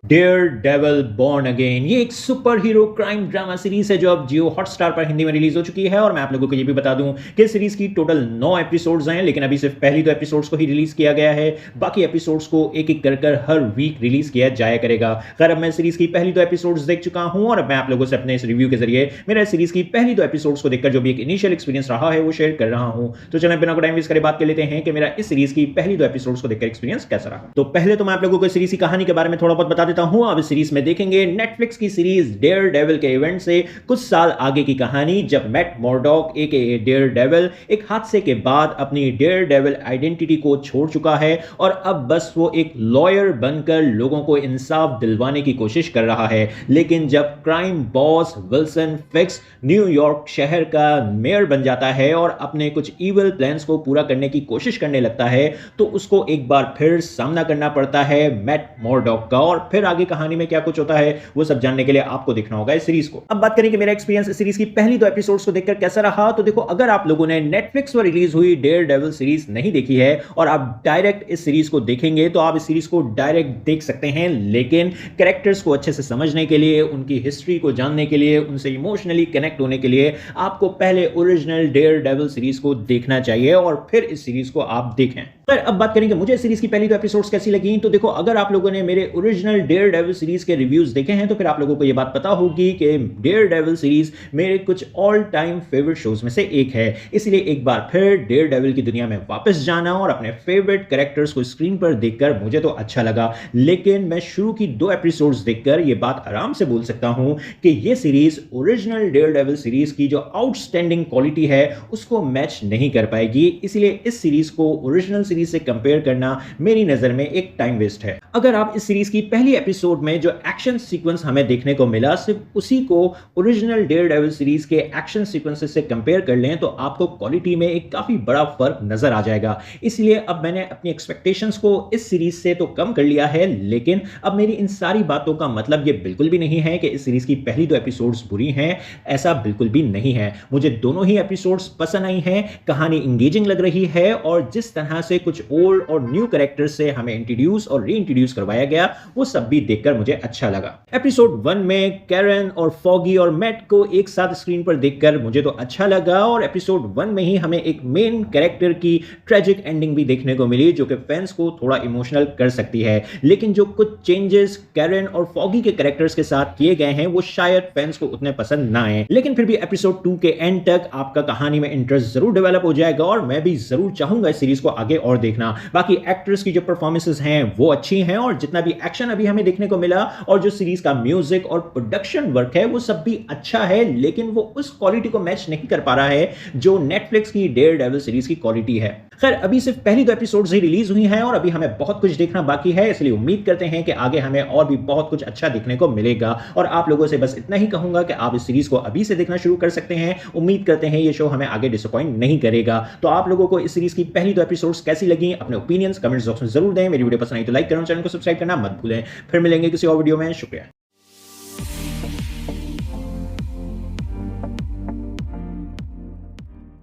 Dare devil born again ये एक super hero crime drama series है जो अब जियो हॉटस्टार पर हिंदी में रिलीज हो चुकी है। और मैं आप लोगों को ये भी बता दूं कि सीरीज की टोटल 9 एपिसोड्स हैं, लेकिन अभी सिर्फ पहली 2 एपिसोड्स को ही रिलीज किया गया है। बाकी एपिसोड्स को एक एक कर हर वीक रिलीज किया जाया करेगा। खैर, अब मैं सीरीज की पहली 2 एपिसोड्स देख चुका हूं और अब मैं आप लोगों से अपने इस रिव्यू के जरिए मेरा सीरीज की पहली 2 एपिसोड्स को देखकर जो भी एक इनिशियल एक्सपीरियंस रहा है वो शेयर कर रहा हूं। तो चलें बिना टाइम वेस्ट करे बात कर लेते हैं कि मेरा इस सीरीज की पहली 2 एपिसोड्स को देखकर एक्सपीरियंस कैसा रहा। तो पहले तो मैं आप लोगों को सीरीज की कहानी के बारे में थोड़ा बहुत बता देता हूं। अब सीरीज में देखेंगे नेटफ्लिक्स की सीरीज डेयर डेविल के इवेंट से कुछ साल आगे की कहानी, जब मैट मर्डॉक एके डेयर डेविल एक हादसे के बाद अपनी डेयर डेविल आइडेंटिटी को छोड़ चुका है और अब बस वो एक लॉयर बनकर लोगों को इंसाफ दिलवाने की कोशिश कर रहा है। लेकिन जब crime boss Wilson fix New York शहर का मेयर बन जाता है और अपने कुछ इविल प्लान्स को पूरा करने की कोशिश करने लगता है, तो उसको एक बार फिर सामना करना पड़ता है मैट मर्डॉक का। और फिर आगे कहानी में क्या कुछ होता है वो सब जानने के लिए आपको देखना होगा इस सीरीज को। अब बात करें कि मेरा एक्सपीरियंस इस सीरीज की पहली 2 एपिसोड्स को देखकर कैसा रहा। तो देखो, अगर आप लोगों ने नेटफ्लिक्स पर रिलीज हुई डेयर डेविल सीरीज नहीं देखी है और आप डायरेक्ट इस सीरीज को देखेंगे तो आप इस सीरीज को डायरेक्ट देख सकते हैं, लेकिन कैरेक्टर्स को अच्छे से समझने के लिए, उनकी हिस्ट्री को जानने के लिए, उनसे इमोशनली कनेक्ट होने के लिए आपको पहले ओरिजिनल डेयर डेविल सीरीज को देखना चाहिए और फिर इस सीरीज को आप देखें। पर अब बात करेंगे मुझे सीरीज की पहली 2 एपिसोड्स कैसी लगी। तो देखो, अगर आप लोगों ने मेरे ओरिजिनल डेयर डेविल सीरीज के रिव्यूज देखे हैं तो फिर आप लोगों को यह बात पता होगी कि डेयर डेविल सीरीज मेरे कुछ ऑल टाइम फेवरेट शोज में से एक है। इसलिए एक बार फिर डेयर डेविल की दुनिया में वापस जाना और अपने फेवरेट कैरेक्टर्स को स्क्रीन पर देखकर मुझे तो अच्छा लगा, लेकिन मैं शुरू की 2 एपिसोड्स देखकर यह बात आराम से बोल सकता हूं कि यह series original Daredevil series की जो आउटस्टैंडिंग क्वालिटी है उसको मैच नहीं कर पाएगी। इसलिए इस सीरीज को ओरिजिनल सीरीज से कंपेयर करना मेरी नजर में एक टाइम वेस्ट है। अगर आप इस सीरीज की पहली एपिसोड में जो एक्शन सीक्वेंस हमें देखने को मिला सिर्फ उसी को ओरिजिनल डेयर डेविल सीरीज के एक्शन सीक्वेंसेस से कंपेयर कर लें तो आपको क्वालिटी में एक काफी बड़ा फर्क नजर आ जाएगा। इसलिए अब मैंने अपनी एक्सपेक्टेशंस को इस सीरीज से तो कम कर लिया है, लेकिन अब मेरी इन सारी बातों का मतलब यह बिल्कुल भी नहीं है कि इस सीरीज की पहली 2 एपिसोड्स बुरी हैं। ऐसा बिल्कुल भी नहीं है। मुझे दोनों ही एपिसोड्स पसंद आई हैं, कहानी इंगेजिंग लग रही है और जिस तरह से कुछ ओल्ड और न्यू कैरेक्टर्स से हमें इंट्रोड्यूस और रीइंट्रोड्यूस करवाया गया वो सब भी देखकर मुझे अच्छा लगा। एपिसोड 1 में कैरन और फॉगी और मैट को एक साथ स्क्रीन पर देखकर मुझे तो अच्छा लगा और एपिसोड 1 में ही हमें एक मेन कैरेक्टर की ट्रेजिक एंडिंग भी देखने को मिली जो कि फैंस को थोड़ा इमोशनल कर सकती है। लेकिन जो कुछ चेंजेस कैरन और फॉगी के कैरेक्टर्स के साथ किए गए हैं वो शायद फैंस को उतने पसंद ना आए, लेकिन फिर भी एपिसोड 2 के एंड तक आपका कहानी में इंटरेस्ट जरूर डेवलप हो जाएगा और मैं भी जरूर चाहूंगा इस सीरीज को आगे और देखना। बाकी एक्टर्स की जो परफॉर्मेंसेस हैं वो अच्छी हैं और जितना भी एक्शन अभी हमें देखने को मिला और जो सीरीज का म्यूजिक और प्रोडक्शन वर्क है वो सब भी अच्छा है, लेकिन वो उस क्वालिटी को मैच नहीं कर पा रहा है जो नेटफ्लिक्स की डेयर डेविल सीरीज की क्वालिटी है। खैर, अभी सिर्फ पहली 2 एपिसोड्स ही रिलीज हुई हैं और अभी हमें बहुत कुछ देखना बाकी है, इसलिए उम्मीद करते हैं कि आगे हमें और भी बहुत कुछ अच्छा देखने को मिलेगा। और आप लोगों से बस इतना ही कहूंगा कि आप इस सीरीज को अभी से देखना शुरू कर सकते हैं। उम्मीद करते हैं ये शो हमें आगे डिसअपॉइंट नहीं करेगा। तो आप लोगों को इस सीरीज की पहली 2 एपिसोड्स कैसी लगी, अपने ओपिनियंस कमेंट्स बॉक्स में जरूर दें। मेरी वीडियो पसंद आई तो लाइक करें, चैनल को सब्सक्राइब करना मत भूलें। फिर मिलेंगे किसी और वीडियो में। शुक्रिया।